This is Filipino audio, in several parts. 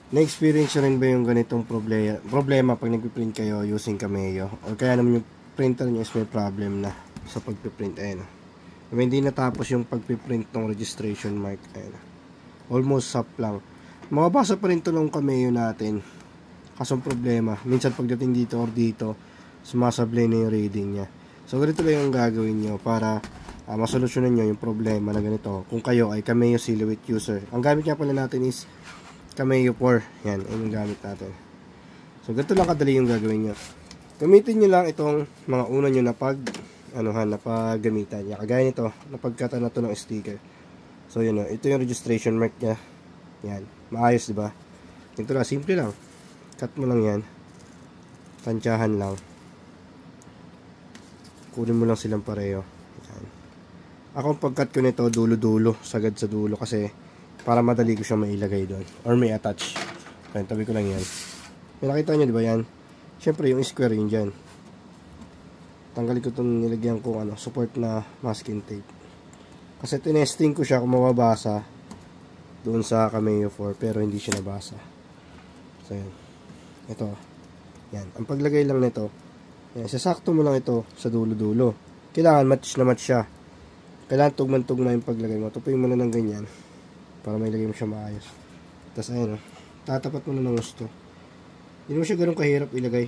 Na-experience nyo rin ba yung ganitong problema pag nagpiprint kayo using Cameo? O kaya naman yung printer nyo is may problem na sa pagpiprint. Ayan. Hindi natapos yung pagpiprint ng registration mark. Ayan. Almost up lang. Makabasa pa rin ito ng Cameo natin. Kasong problema, minsan pagdating dito or dito, sumasablay na yung reading niya. So ganito lang yung gagawin nyo para masolusyonan nyo yung problema na ganito. Kung kayo ay Cameo Silhouette user. Ang gamit nga pala natin is Cameo 4. Yan yung gamit natin. So ganito lang kadali yung gagawin nyo. Gamitin nyo lang itong mga una nyo na paggamitan niya. Kagaya nito, napagkata na to ng sticker. So yun o, ito yung registration mark niya. Yan, maayos diba? Ito lang, simple lang. Cut mo lang yan. Tansyahan lang. Kunin mo lang silang pareho. Yan. Ako pag-cut ko nito, dulo-dulo. Sagad sa dulo kasi para madali ko siya mailagay doon. Or may attach. Ayan, tabi ko lang yan. May nakita nyo diba yan? Siyempre yung square yun dyan. Tanggalin ko itong nilagyan ko support na masking tape. Kasi tinesting ko siya kung mababasa doon sa Cameo 4 pero hindi siya nabasa. So yan. Ito. Yan. Ang paglagay lang nito, yan, sasakto mo lang ito sa dulo-dulo. Kailangan match na match siya. Kailangan tugman-tugma yung paglagay mo. Tupuin mo na ng ganyan para mailagay mo siya maayos. Tapos ayun tatapat mo na ng gusto. Hindi mo siya ganun kahirap ilagay.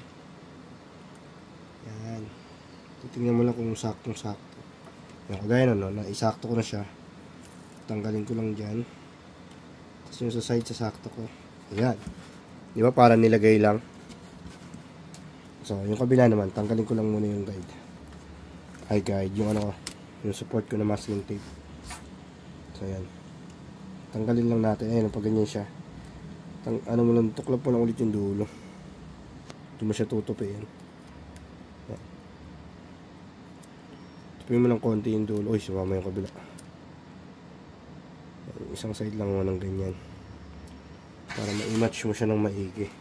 Yan. Titingnan mo lang kung saktong-sakto. Yan, kagaya naisakto ko na siya. Tanggalin ko lang dyan. Tapos yung sa side, sasakto ko. Ayan. Di ba para nilagay lang? So, yung kabila naman, tanggalin ko lang muna yung guide. Ay, guide. Yung yung support ko na masking tape. So, ayan. Tanggalin lang natin. Ayan, pag ganyan siya. Mo lang, tuklap mo lang ulit yung dulo. Hindi mo siya tutupiin. Ayan. Tupiin mo lang konti yung dulo. Uy, sumama yung kabila. Ayan, isang side lang mo ng ganyan. Para ma-match mo siya ng maigi.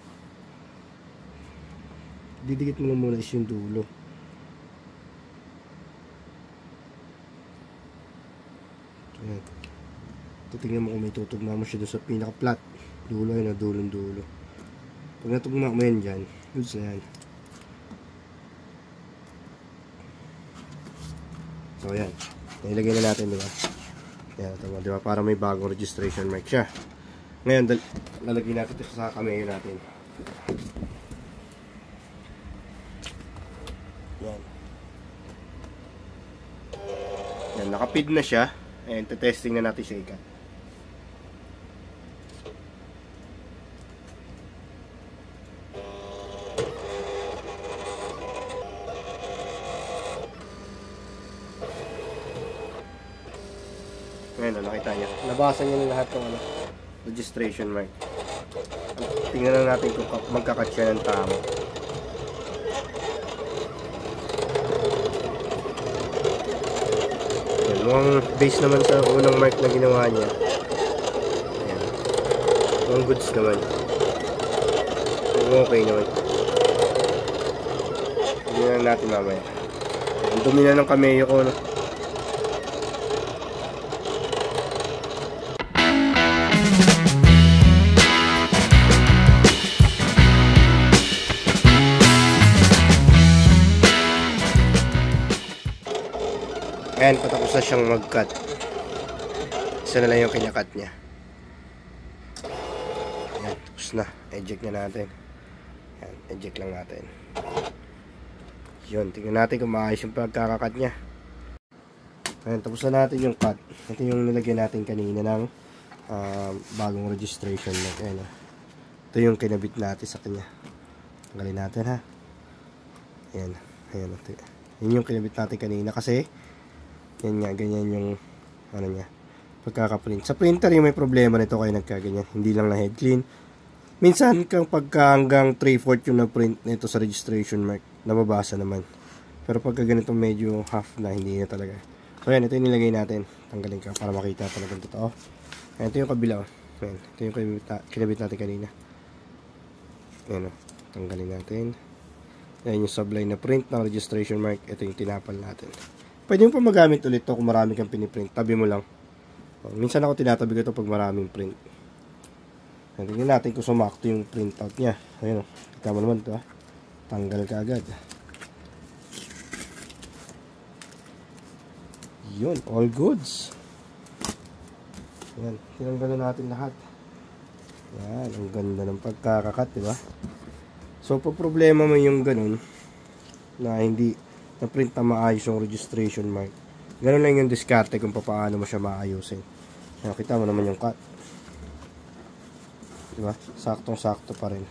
Didikit mo lang muna is yung dulo. Ayan. Titingnan mo kung may tutugma mo siya doon sa pinaka-flat. Dulo yun, dulong-dulo. Pag natugma mo yan dyan, goods na yan. So ayan. Nailagay na natin, diba? Ayan, tama, diba? Para may bagong registration mark siya. Ngayon, lalagyan natin ito sa Cameo natin. Yan. Yan, nakapid na siya. Ayan, testing na natin siya ikat. Ngayon, nakita niya. Nabasa niya na lahat ng registration mark. Tingnan lang natin kung magkakat siya ng tama. Yan, mukhang base naman sa unang mark na ginawa niya. Ayan. Mukhang goods naman. Okay naman. Tingnan natin mamaya. Ang dumi na ng Cameo ko, no? Ayan, patapos na siyang mag-cut. Isa na lang yung kinakat niya. Ayan, tapos na. Eject na natin. Ayan, eject lang natin. Yun, tingnan natin kung maayos yung pagkakakat niya. Ayan, tapos na natin yung cut. Ito yung nilagyan natin kanina ng bagong registration. Ayan, ito yung kinabit natin sa kanya. Tanggalin natin, ha. Ayan, ayan. Yun yung kinabit natin kanina kasi yan nga, ganyan yung niya, pagkakaprint. Sa printer yung may problema nito kaya nagkaganyan. Hindi lang na head clean. Minsan kang pagka hanggang 3/4 yung na-print nito sa registration mark, nababasa naman. Pero pagka ganito medyo half na, hindi na talaga. So yan, ito yung nilagay natin. Tanggalin ka para makita talagang totoo. Ayan, ito yung kabila. Ayan, ito yung kinabit natin kanina. Ayan, tanggalin natin. Ayan yung sublime na print ng registration mark. Ito yung tinapal natin. Pwede mo pa magamit ulit to kung marami kang piniprint. Tabi mo lang. Minsan ako tinatabi ko ito pag maraming print. Tingnan natin kung sumakto yung printout niya. Ayun, kita mo naman ito. Tanggal ka agad. Yun, all goods. Yan, tinanggalan natin lahat. Yan, ang ganda ng pagkakakat, diba? So, pag problema mo yung ganun, na hindi na-print na maayos yung registration mark, ganun lang yung diskarte kung paano mo siya maayusin. Yan, kita mo naman yung cut. Diba? Saktong-sakto pa rin.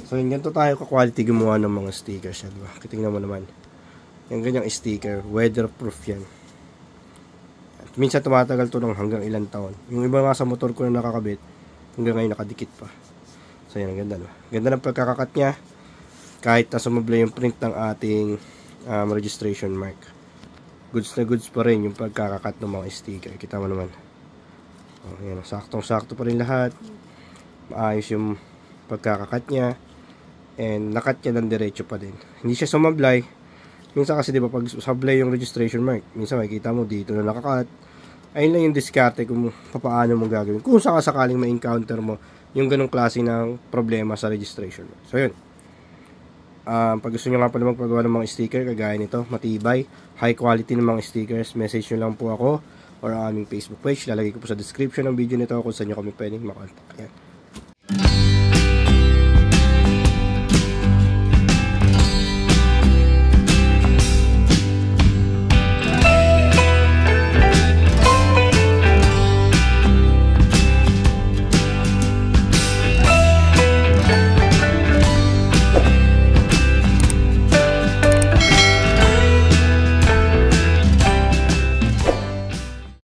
So, yun, ganito tayo ka-quality gumawa ng mga stickers yan, diba? Kitingnan mo naman. Yung ganyang sticker, weatherproof yan. At minsan tumatagal to ng hanggang ilang taon. Yung iba nga sa motor ko na nakakabit, hanggang ngayon nakadikit pa. So, yan, ang ganda, diba? Ganda ng pagkakakat niya. Kahit na sumabla yung print ng ating registration mark. Goods na goods pa rin yung pagkakakat ng mga sticker. Kita mo naman. Oh, yan, saktong-sakto pa rin lahat. Maayos yung pagkakakat niya. And nakat niya ng diretso pa din. Hindi siya sumablay. Minsan kasi diba pag sablay yung registration mark, minsan makikita mo dito na nakakat. Ayun lang yung diskarte kung paano mo gagawin. Kung sakaling ma-encounter mo yung ganong klase ng problema sa registration mark. So yun. Pag gusto nyo nga pala magpagawa ng mga sticker kagaya nito, matibay, high quality ng mga stickers, message nyo lang po ako or ang aming Facebook page. Lalagay ko po sa description ng video nito kung saan nyo kami pwedeng makontak. Ayan.